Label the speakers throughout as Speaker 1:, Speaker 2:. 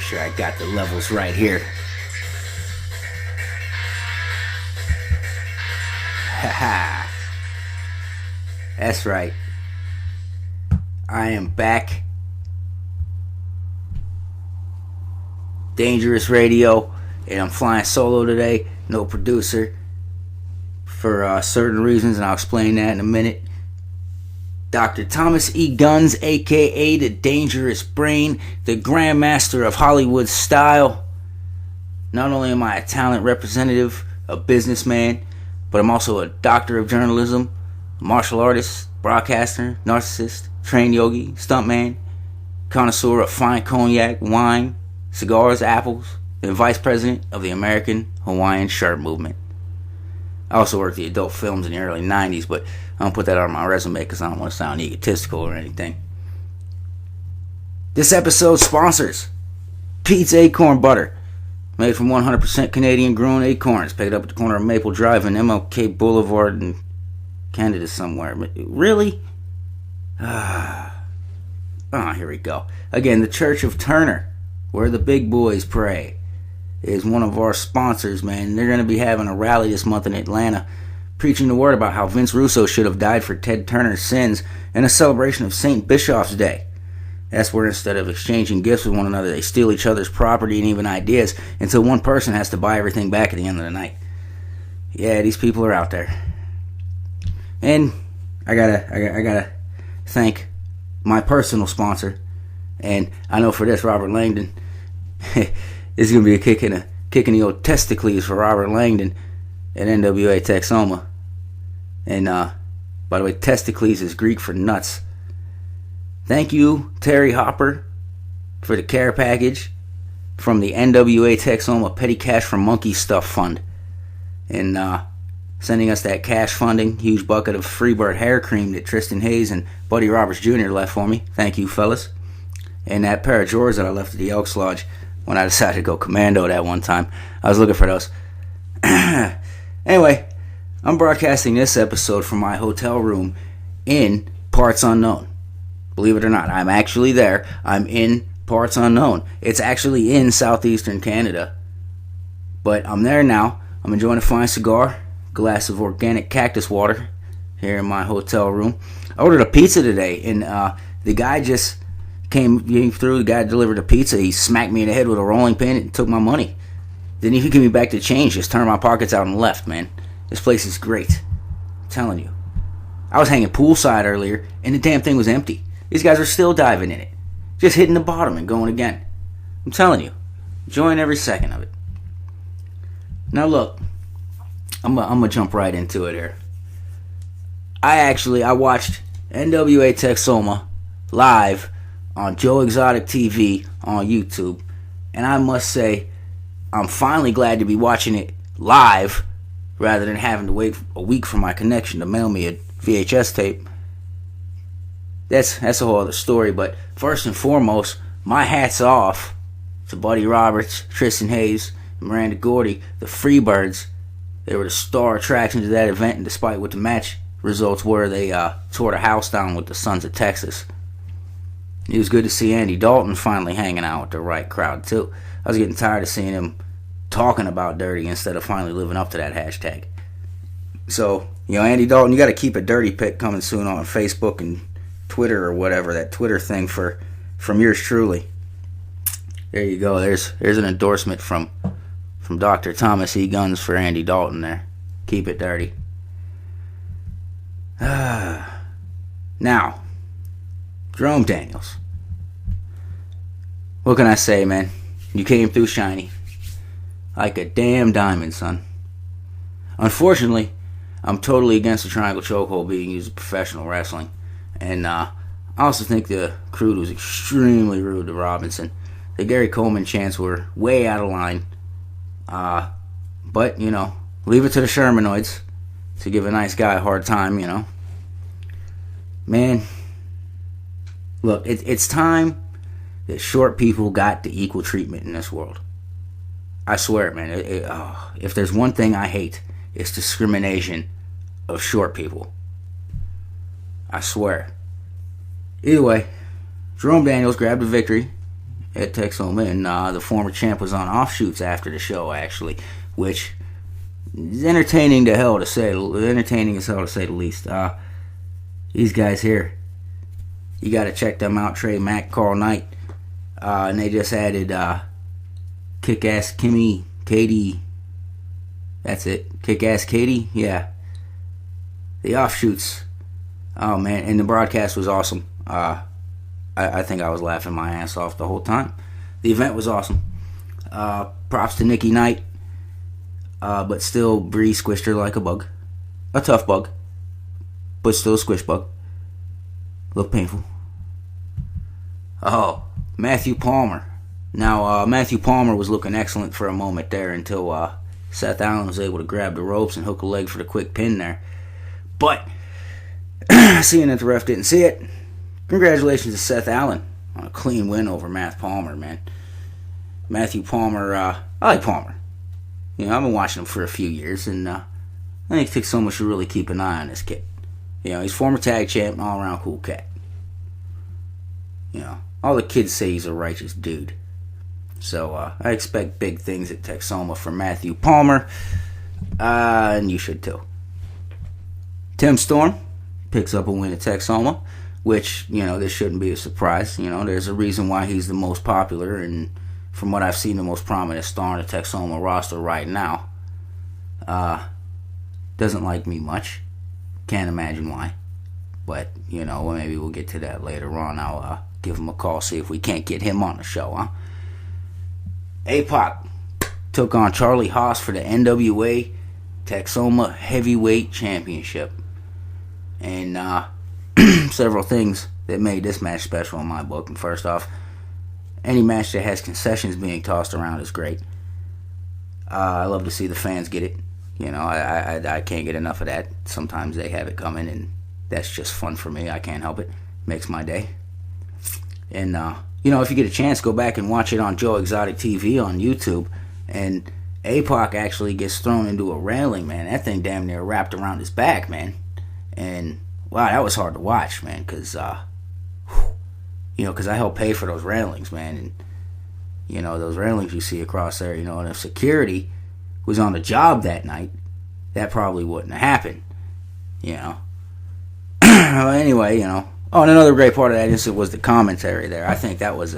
Speaker 1: Make sure I got the levels right here. Haha. That's right. I am back. Dangerous Radio, and I'm flying solo today. No producer for certain reasons, and I'll explain that in a minute. Dr. Thomas E. Guns, aka the Dangerous Brain, the Grandmaster of Hollywood style. Not only am I a talent representative, a businessman, but I'm also a doctor of journalism, martial artist, broadcaster, narcissist, trained yogi, stuntman, connoisseur of fine cognac, wine, cigars, apples, and vice president of the American Hawaiian Shirt Movement. I also worked the adult films in the early 90s, but I don't put that on my resume because I don't want to sound egotistical or anything. This episode's sponsors: Pete's Acorn Butter, made from 100% Canadian grown acorns, picked up at the corner of Maple Drive and MLK Boulevard in Canada somewhere. Really? Oh, here we go. Again, the Church of Turner, where the big boys pray, is one of our sponsors, man. They're going to be having a rally this month in Atlanta, preaching the word about how Vince Russo should have died for Ted Turner's sins in a celebration of St. Bischoff's Day. That's where instead of exchanging gifts with one another, they steal each other's property and even ideas until one person has to buy everything back at the end of the night. Yeah, these people are out there. And I gotta thank my personal sponsor, and I know for this, Robert Langdon. This is gonna be a kick in the old testicles for Robert Langdon at NWA Texoma. And by the way, testicles is Greek for nuts. Thank you, Terry Hopper, for the care package from the NWA Texoma Petty Cash for Monkey Stuff Fund, and sending us that cash funding, huge bucket of Freebird hair cream that Tristan Hayes and Buddy Roberts Jr. left for me. Thank you, fellas. And that pair of drawers that I left at the Elks Lodge when I decided to go commando that one time. I was looking for those. Anyway, I'm broadcasting this episode from my hotel room in parts unknown. Believe it or not, I'm actually there. I'm in parts unknown. It's actually in southeastern Canada. But I'm there now. I'm enjoying a fine cigar, glass of organic cactus water here in my hotel room. I ordered a pizza today, and the guy just came through. The guy delivered a pizza. He smacked me in the head with a rolling pin and took my money. Didn't even give me back the change. Just turned my pockets out and left, man. This place is great. I'm telling you. I was hanging poolside earlier, and the damn thing was empty. These guys are still diving in it. Just hitting the bottom and going again. I'm telling you. Enjoying every second of it. Now look. I'm gonna jump right into it here. I watched NWA Texoma live on Joe Exotic TV on YouTube, and I must say I'm finally glad to be watching it live rather than having to wait a week for my connection to mail me a VHS tape. That's a whole other story, but first and foremost, my hat's off to Buddy Roberts, Tristan Hayes, and Miranda Gordy, the Freebirds. They were the star attractions of that event, and despite what the match results were, they tore the house down with the Sons of Texas. It was good to see Andy Dalton finally hanging out with the right crowd, too. I was getting tired of seeing him talking about dirty instead of finally living up to that hashtag. So, Andy Dalton, you got to keep a dirty pic coming soon on Facebook and Twitter or whatever, that Twitter thing from yours truly. There you go. There's an endorsement from Dr. Thomas E. Guns for Andy Dalton there. Keep it dirty. Now, Jerome Daniels. What can I say, man? You came through shiny. Like a damn diamond, son. Unfortunately, I'm totally against the triangle chokehold being used in professional wrestling. And I also think the crew was extremely rude to Robinson. The Gary Coleman chants were way out of line. But, leave it to the Shermanoids to give a nice guy a hard time, Man, look, it's time that short people got the equal treatment in this world. I swear it, man. If there's one thing I hate, it's discrimination of short people. I swear. Either way, Jerome Daniels grabbed a victory at Texoma, and the former champ was on offshoots after the show, actually, which is entertaining as hell to say the least. These guys here, you got to check them out. Trey Mack, Carl Knight, and they just added Kick-Ass Kimmy, Katie. That's it, Kick-Ass Katie. Yeah, the offshoots. Oh man, and the broadcast was awesome. I think I was laughing my ass off the whole time. The event was awesome. Props to Nikki Knight. But still, Bree squished her like a bug. A tough bug. But still a squish bug. A little painful. Oh, Matthew Palmer. Now, Matthew Palmer was looking excellent for a moment there until Seth Allen was able to grab the ropes and hook a leg for the quick pin there. But, seeing that the ref didn't see it, congratulations to Seth Allen on a clean win over Matt Palmer, man. Matthew Palmer, I like Palmer. You know, I've been watching him for a few years, and I think Texoma should really keep an eye on this kid. You know, he's former tag champ and all-around cool cat. You know, all the kids say he's a righteous dude. So, I expect big things at Texoma from Matthew Palmer, and you should too. Tim Storm picks up a win at Texoma, which, you know, this shouldn't be a surprise. You know, there's a reason why he's the most popular and, from what I've seen, the most prominent star on the Texoma roster right now. Doesn't like me much. Can't imagine why. But, you know, maybe we'll get to that later on. I'll give him a call, see if we can't get him on the show, huh? APOC took on Charlie Haas for the NWA Texoma Heavyweight Championship. And several things that made this match special in my book. And first off, any match that has concessions being tossed around is great. I love to see the fans get it. You know, I can't get enough of that. Sometimes they have it coming, and that's just fun for me. I can't help it. Makes my day. And, you know, if you get a chance, go back and watch it on Joe Exotic TV on YouTube. And APOC actually gets thrown into a railing, man. That thing damn near wrapped around his back, man. And, wow, that was hard to watch, man, because, you know, because I helped pay for those railings, man. And, you know, those railings you see across there, you know, and if security was on the job that night, that probably wouldn't have happened, you know. Well, anyway, you know. Oh, and another great part of that incident was the commentary there. I think that was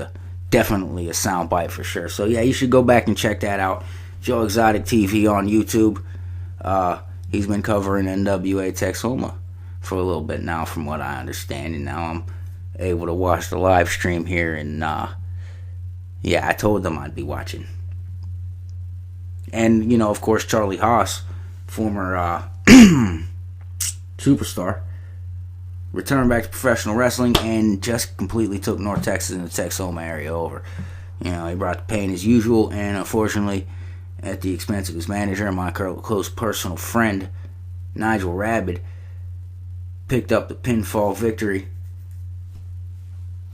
Speaker 1: definitely a sound bite for sure. So, yeah, you should go back and check that out. Joe Exotic TV on YouTube. He's been covering NWA Texoma for a little bit now, from what I understand. And now I'm able to watch the live stream here. And, yeah, I told them I'd be watching. And, you know, of course, Charlie Haas, former superstar, returned back to professional wrestling and just completely took North Texas and the Texoma area over. You know, he brought the pain as usual, and unfortunately, at the expense of his manager and my close personal friend, Nigel Rabid, picked up the pinfall victory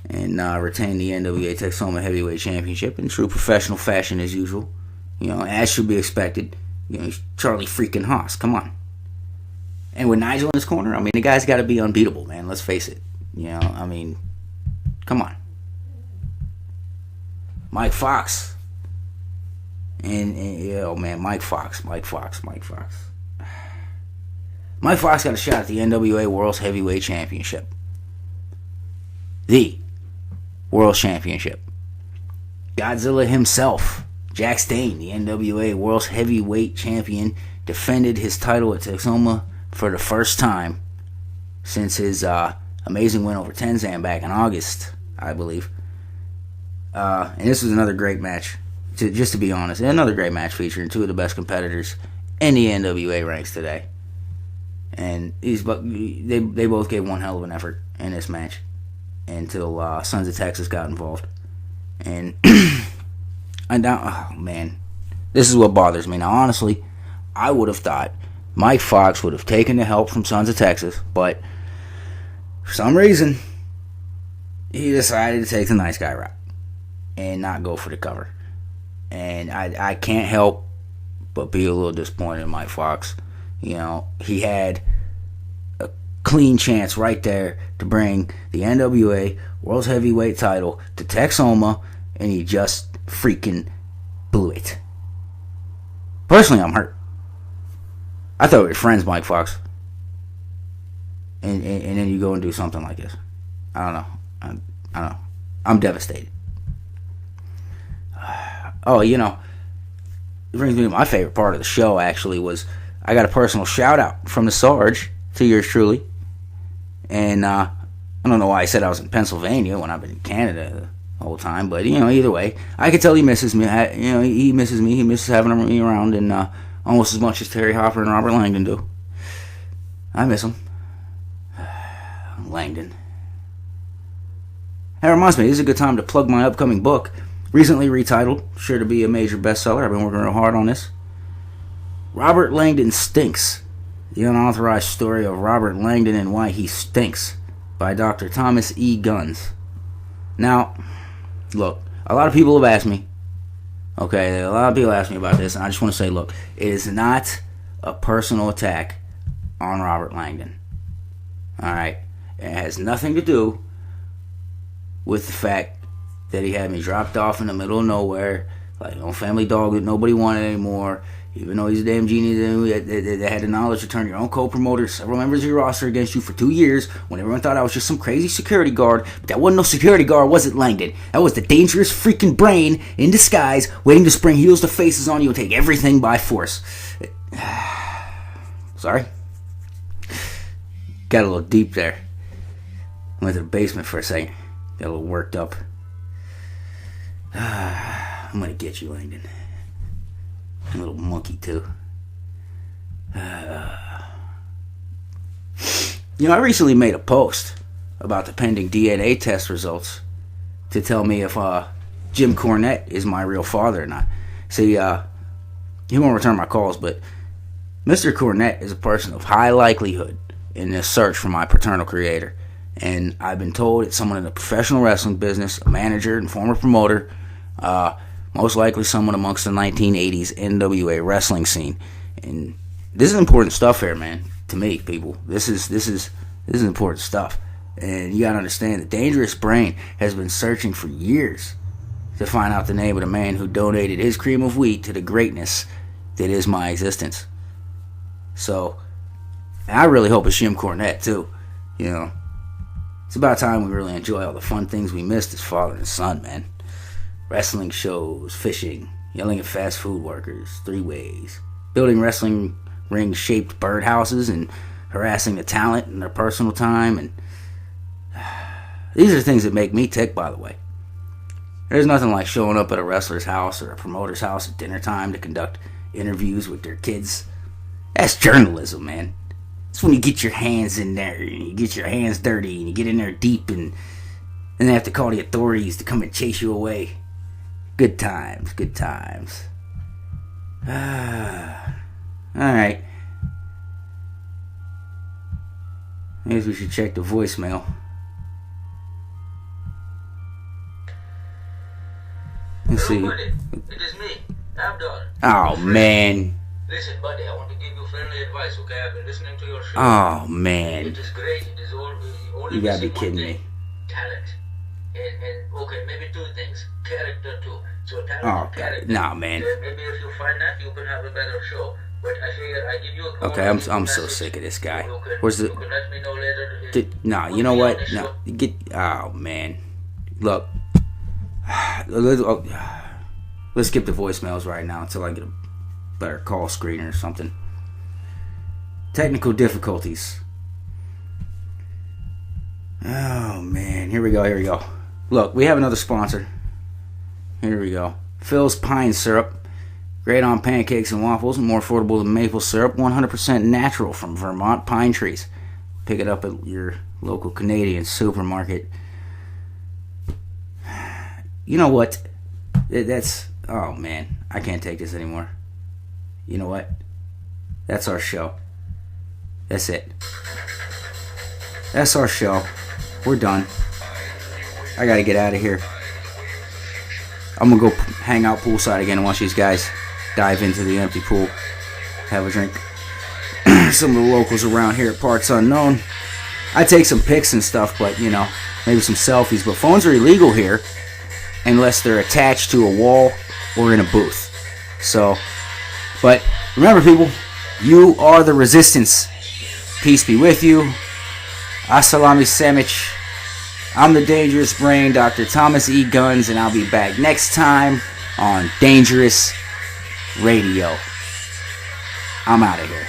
Speaker 1: and retained the NWA Texoma Heavyweight Championship in true professional fashion as usual. You know, as should be expected. You know, he's Charlie freaking Haas. Come on. And with Nigel in his corner, I mean, the guy's got to be unbeatable, man. Let's face it. You know, I mean, come on. Mike Fox. And oh, man, Mike Fox. Mike Fox got a shot at the NWA World's Heavyweight Championship. The World Championship. Godzilla himself, Jack Stane, the NWA World's Heavyweight Champion, defended his title at Texoma for the first time since his amazing win over Tenzan back in August, I believe. And this was another great match, just to be honest. Another great match featuring two of the best competitors in the NWA ranks today. And they both gave one hell of an effort in this match until Sons of Texas got involved. And oh man, this is what bothers me. Now, honestly, I would have thought Mike Fox would have taken the help from Sons of Texas, but for some reason, he decided to take the nice guy route and not go for the cover. And I can't help but be a little disappointed in Mike Fox. You know, he had a clean chance right there to bring the NWA World's Heavyweight title to Texoma and he just freaking blew it. Personally, I'm hurt. I thought we were friends, Mike Fox. And then you go and do something like this. I don't know. I don't know. I'm devastated. Oh, you know, it brings me to my favorite part of the show, actually, was I got a personal shout-out from the Sarge to yours truly. And I don't know why I said I was in Pennsylvania when I've been in Canada the whole time. But, you know, either way, I could tell he misses me. You know, he misses me. He misses having me around, and almost as much as Terry Hopper and Robert Langdon do. I miss him. Langdon. That reminds me, this is a good time to plug my upcoming book. Recently retitled, sure to be a major bestseller. I've been working real hard on this. Robert Langdon Stinks. The Unauthorized Story of Robert Langdon and Why He Stinks by Dr. Thomas E. Guns. Now, look, a lot of people have asked me. Okay, a lot of people ask me about this, and I just want to say, look, it is not a personal attack on Robert Langdon. Alright? It has nothing to do with the fact that he had me dropped off in the middle of nowhere, like on Family Dog that nobody wanted anymore, even though he's a damn genius. They had the knowledge to turn your own co-promoter, several members of your roster against you for 2 years, when everyone thought I was just some crazy security guard. But that wasn't no security guard, was it, Langdon? That was the dangerous freaking brain in disguise, waiting to spring heels to faces on you and take everything by force. Sorry? Got a little deep there. Went to the basement for a second. Got a little worked up. I'm gonna get you, Langdon. A little monkey, too. You know, I recently made a post about the pending DNA test results to tell me if Jim Cornette is my real father or not. See, he won't return my calls, but Mr. Cornette is a person of high likelihood in this search for my paternal creator. And I've been told it's someone in the professional wrestling business, a manager and former promoter, most likely someone amongst the 1980s NWA wrestling scene. And this is important stuff here, man. To me, people, this is important stuff. And you gotta understand, the Dangerous Brain has been searching for years to find out the name of the man who donated his cream of wheat to the greatness that is my existence. So, and I really hope it's Jim Cornette too. You know, it's about time we really enjoy all the fun things we missed as father and son, man. Wrestling shows, fishing, yelling at fast food workers, three-ways, building wrestling ring-shaped birdhouses, and harassing the talent in their personal time. And these are things that make me tick, by the way. There's nothing like showing up at a wrestler's house or a promoter's house at dinner time to conduct interviews with their kids. That's journalism, man. It's when you get your hands in there, and you get your hands dirty, and you get in there deep, and they have to call the authorities to come and chase you away. Good times, good times. Alright. I guess we should check the voicemail. Let's see.
Speaker 2: Hello, buddy. It is me, Abdul.
Speaker 1: Oh, man.
Speaker 2: Listen, buddy, I want to give you friendly advice, okay? I've been listening to your show.
Speaker 1: Oh, man.
Speaker 2: It is great. It is only
Speaker 1: You gotta be
Speaker 2: missing one
Speaker 1: kidding
Speaker 2: thing.
Speaker 1: me.
Speaker 2: Talent. And okay, maybe two things. Character, too. So talent
Speaker 1: Oh,
Speaker 2: and character.
Speaker 1: nah, man.
Speaker 2: Maybe if you find that, you can have a better show. But I figure I give you a call.
Speaker 1: Okay, I'm so sick of this guy. Where's the...
Speaker 2: You can let me know later.
Speaker 1: No, you know what? No, get... Oh, man. Look. Let's skip the voicemails right now until I get a better call screener or something. Technical difficulties. Oh, man. Here we go. Look, we have another sponsor. Here we go. Phil's Pine Syrup. Great on pancakes and waffles, and more affordable than maple syrup. 100% natural from Vermont pine trees. Pick it up at your local Canadian supermarket. You know what? That's... Oh, man. I can't take this anymore. You know what? That's our show. That's it. That's our show. We're done. I gotta get out of here. I'm gonna go hang out poolside again and watch these guys dive into the empty pool. Have a drink. Some of the locals around here at Parts Unknown. I take some pics and stuff, but, you know, maybe some selfies. But phones are illegal here. unless they're attached to a wall or in a booth. So, but remember, people, you are the resistance. Peace be with you. Assalamu sandwich. I'm the Dangerous Brain, Dr. Thomas E. Guns, and I'll be back next time on Dangerous Radio. I'm out of here.